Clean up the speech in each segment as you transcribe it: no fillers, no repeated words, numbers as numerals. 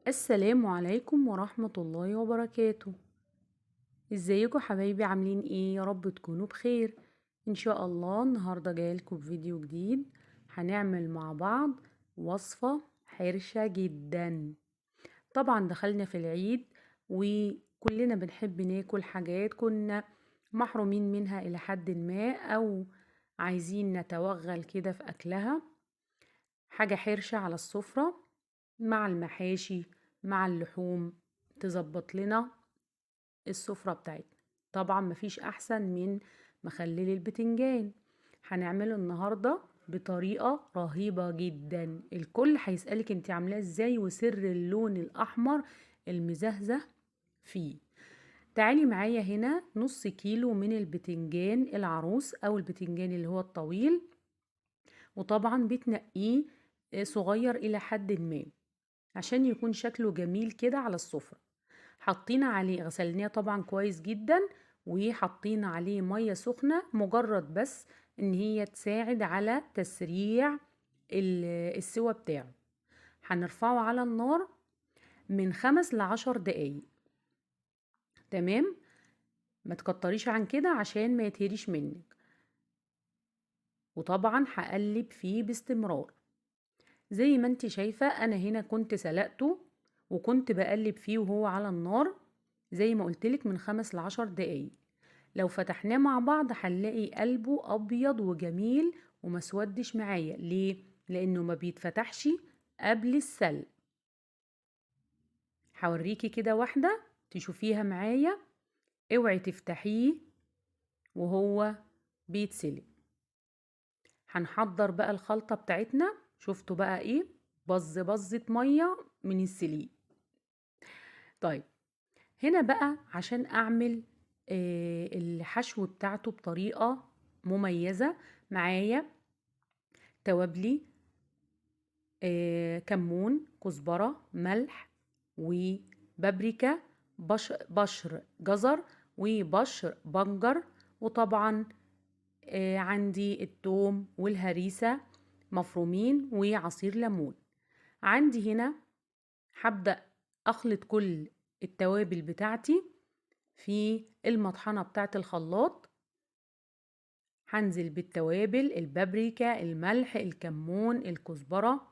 السلام عليكم ورحمة الله وبركاته. ازيكم حبايبي، عاملين ايه؟ يا رب تكونوا بخير. ان شاء الله النهاردة جايلكم بفيديو جديد. هنعمل مع بعض وصفة حرشة جدا. طبعا دخلنا في العيد وكلنا بنحب ناكل حاجات كنا محرومين منها الى حد ما، او عايزين نتوغل كده في اكلها. حاجة حرشة على السفرة مع المحاشي، مع اللحوم، تظبط لنا السفرة بتاعتنا. طبعا مفيش احسن من مخلل البتنجان. هنعمله النهاردة بطريقة رهيبة جدا. الكل هيسألك انت عاملاه ازاي وسر اللون الاحمر المزهزه فيه. تعالي معايا هنا نص كيلو من البتنجان العروس او البتنجان اللي هو الطويل، وطبعا بتنقيه صغير الى حد ما عشان يكون شكله جميل كده على السفرة. حطينا عليه، غسلناه طبعا كويس جدا، وحطينا عليه مية سخنة مجرد بس ان هي تساعد على تسريع السوى بتاعه. هنرفعه على النار من 5 ل10 دقايق. تمام، ما تكتريش عن كده عشان ما يتهريش منك. وطبعا هقلب فيه باستمرار. زي ما انت شايفة انا هنا كنت سلقته وكنت بقلب فيه وهو على النار زي ما قلتلك من 5 ل10 دقايق. لو فتحناه مع بعض هنلاقي قلبه ابيض وجميل ومسودش معايا. ليه؟ لانه ما بيتفتحش قبل السلق. هوريكي كده واحدة تشوفيها معايا. اوعي تفتحيه وهو بيتسلق. هنحضر بقى الخلطة بتاعتنا. شفتوا بقى ايه؟ بزة مية من السليق. طيب، هنا بقى عشان اعمل الحشو بتاعته بطريقة مميزة معايا. توابلي، كمون، كزبرة، ملح، وبابريكا، بشر جزر، وبشر بنجر، وطبعا عندي التوم والهريسة مفرومين، وعصير ليمون. عندي هنا هبدأ أخلط كل التوابل بتاعتي في المطحنة بتاعة الخلاط. هنزل بالتوابل، البابريكا، الملح، الكمون، الكزبرة.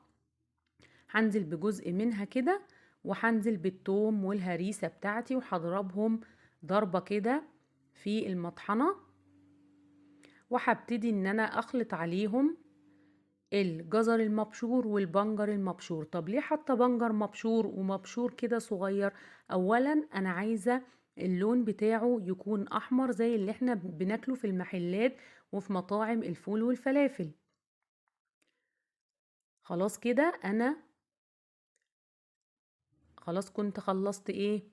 هنزل بجزء منها كده، وهنزل بالثوم والهريسة بتاعتي وهضربهم ضربة كده في المطحنة. وهبتدي ان انا اخلط عليهم الجزر المبشور والبنجر المبشور. طب ليه حاطه بنجر مبشور ومبشور كده صغير؟ اولا انا عايزه اللون بتاعه يكون احمر زي اللي احنا بناكله في المحلات وفي مطاعم الفول والفلافل. خلاص كده انا خلاص كنت خلصت ايه؟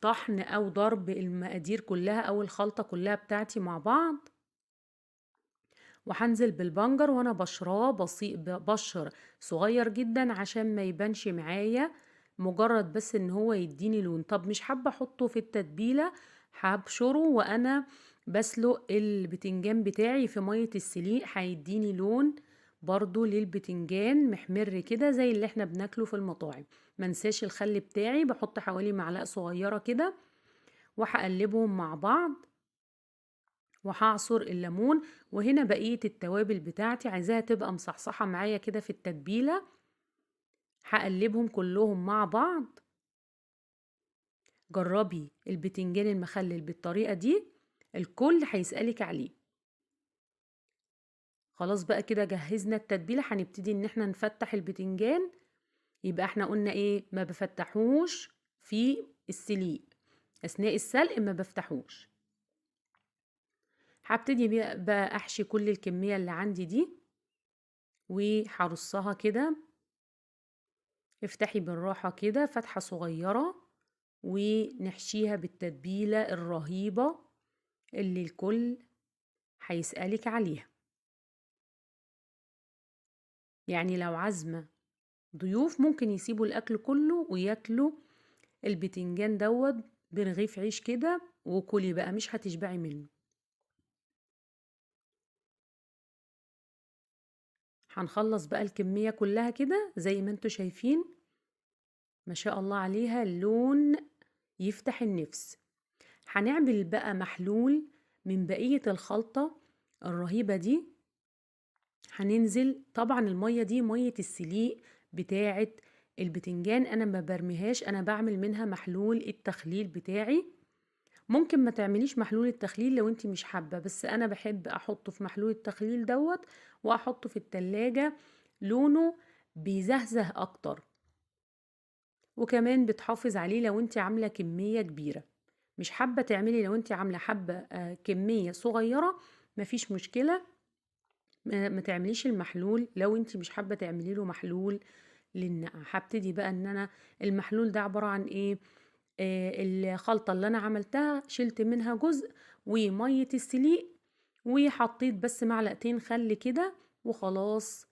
الطحن او ضرب المقادير كلها او الخلطة كلها بتاعتي مع بعض. وهنزل بالبنجر وانا بشراه بشر صغير جدا عشان ما يبانش معايا، مجرد بس ان هو يديني لون. طب مش حابة احطه في التتبيلة، هبشره وانا بسلق البتنجان بتاعي في مية السليق، هيديني لون برضو للبتنجان محمر كده زي اللي احنا بناكله في المطاعم. منساش الخل بتاعي، بحط حوالي معلقة صغيرة كده، وهقلبهم مع بعض، وهعصر الليمون. وهنا بقية التوابل بتاعتي عايزاها تبقى مصحصحة معايا كده في التتبيلة. هقلبهم كلهم مع بعض. جربي البتنجان المخلل بالطريقة دي، الكل هيسألك عليه. خلاص بقى كده جهزنا التتبيلة، هنبتدي ان احنا نفتح البتنجان. يبقى احنا قلنا ايه؟ ما بفتحوش في السليق، اثناء السلق ما بفتحوش. هبتدي بقى احشي كل الكمية اللي عندي دي وهرصها كده. افتحي بالراحة كده فتحة صغيرة ونحشيها بالتتبيلة الرهيبة اللي الكل هيسألك عليها. يعني لو عازمة ضيوف ممكن يسيبوا الأكل كله وياكلوا البتنجان دوت برغيف عيش كده، وكلي بقى مش هتشبعي منه. هنخلص بقى الكمية كلها كده زي ما انتوا شايفين، ما شاء الله عليها، اللون يفتح النفس. هنعمل بقى محلول من بقية الخلطة الرهيبة دي. هننزل طبعا المية دي مية السليق بتاعة البتنجان، انا ما برميهاش، انا بعمل منها محلول التخليل بتاعي. ممكن ما تعمليش محلول التخليل لو انتي مش حابة، بس انا بحب احطه في محلول التخليل دوت واحطه في التلاجة، لونه بيزهزه اكتر، وكمان بتحافظ عليه لو انتي عاملة كمية كبيرة. مش حابة تعملي، لو انتي عاملة حبة كمية صغيرة مفيش مشكلة، ما تعمليش المحلول. لو انتي مش حابة تعملي له محلول للنقع، هبتدي بقى ان انا المحلول ده عبارة عن ايه؟ الخلطة اللي انا عملتها شلت منها جزء ومية السليق، وحطيت بس معلقتين خل كده وخلاص.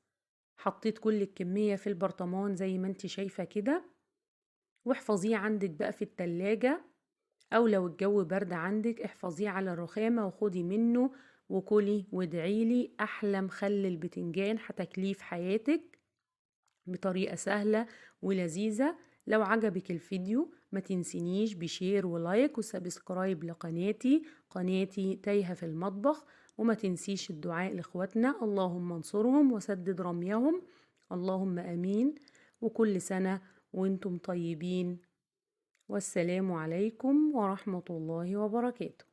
حطيت كل الكمية في البرطمان زي ما انتي شايفة كده، واحفظيه عندك بقى في التلاجة، او لو الجو برد عندك احفظيه على الرخامة وخدي منه وكلي وادعيلي. احلى مخلل بتنجان هتاكليه في حياتك بطريقة سهلة ولذيذة. لو عجبك الفيديو ما تنسينيش بشير ولايك وسبسكرايب لقناتي، قناتي تايهة في المطبخ. وما تنسيش الدعاء لاخواتنا، اللهم انصرهم وسدد رميهم، اللهم امين. وكل سنة وانتم طيبين، والسلام عليكم ورحمة الله وبركاته.